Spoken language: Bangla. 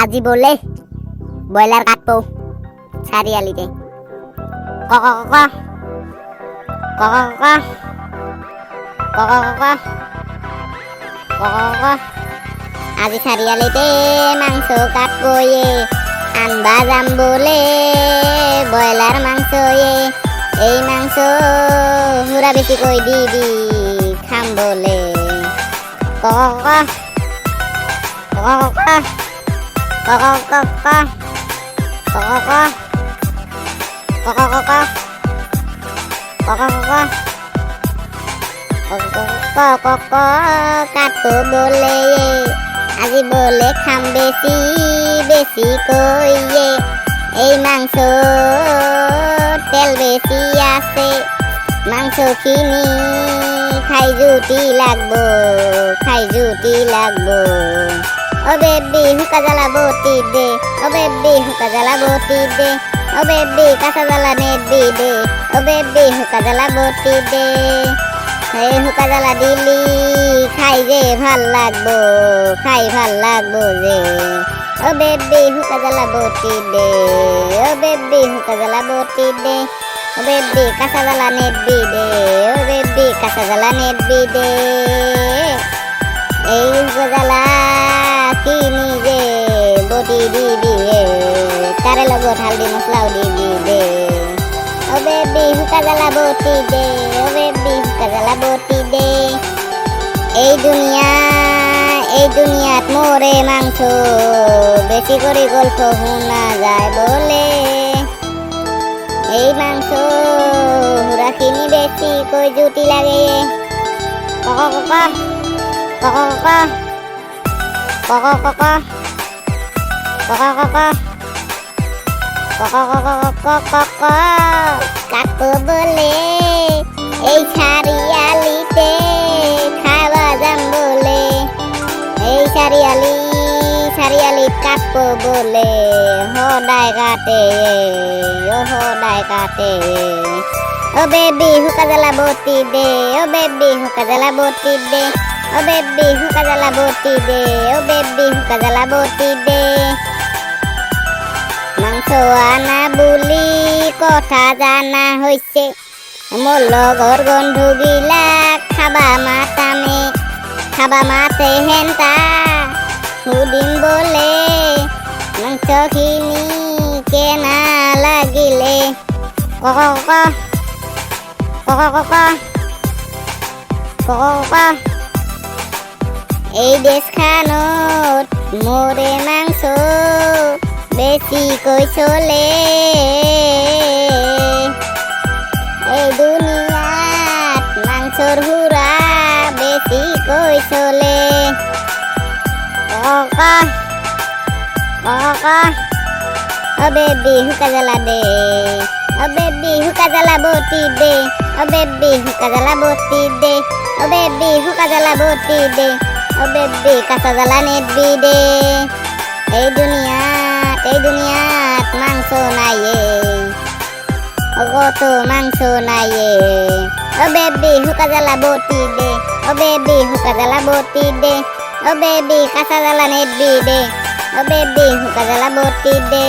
আজি বলে ব্রয়লার কাটবো সারিয়ালিতে ক ক ক ক ক ক ক ক ক ক ক আজি সারিয়ালিতে মাংস কাটবো আনবা যাম বলে ব্রয়লার মাংস এই মাংস হুরা বেশি কই দিবি খাম বলে ক ক ক ক ক ক ক ক ক ক কাটবো বলে আজি বলে খাম বেশি বেশি কইয়ে এই মাংস তেল বেশি আছে মাংস খিনি খাই জুটি লাগবো ও বেবি হুকা জ্বালা বটি দে ও বেবি হুকা জ্বালা বটি দে ও বেবি কাঁচা জ্বালা নেবি দে ও বেবি হুকা জ্বালা বটি দে এই হুকা জ্বালা দিলি খাই যে ভাল লাগবো যে ও বেবি হুকা জ্বালা বটি দে ও বেবি হুকা জ্বালা বটি দে ও বেবি কাঁচা জ্বালা নেবি দে ও বেবি কাঁচা জ্বালা নেবি দে এই হুকা জ্বালা কিনি যে বটি দিবি তারে লগত হালদি মশলাও দিবি দে ও বেবি হুকা জ্বালা বটি দে ও বেবি হুকা জ্বালা বটি দে এই দুনিয়াত মোরে মাংস বেশি করে গল্প শোনা যায় বলে এই মাংস হুরা কিনি বেশি কই জুটি লাগে কক কক কক কক কক কক কাকু বলে এই সারিয়ালিতে খাওয়া যাম বলে এই সারিয়ালি কাকু বলে হদায় কাটে ও বেবি হুকা জ্বালা বটি দে ও বেবি হুকা জ্বালা বটি দে ও বেবি হুকা জ্বালা বটি দে ও বেবি হুকা জ্বালা বটি দে মাংস আনা বুলি কথা জানা হইছে মোর লগর বন্ধু গিলা খাবা মাতে হেনতা সুদিন বলে মাংস খিনি কেনা লাগিলে কক এই দেশ খানত মোরে মাংস বেশি কই চলে এই দুনিয়াত মাংসর হুরা বেশি কই চলে ও বেবি হুকা জ্বালা দে ও বেবি হুকা জ্বালা বটি দে ও বেবি হুকা জ্বালা বটি দে ও বেবি হুকা জ্বালা বটি দে ও বেবি কাঁচা জ্বালা নেবি দে এই দুনিয়াত মাংস নাইয়ে কত মাংস নাইয়ে ও বেবি হুকা জ্বালা বটি দে ও বেবি হুকা জ্বালা বটি দে ও বেবি কাঁচা জ্বালা নেবি দে ও বেবি হুকা জ্বালা বটি দে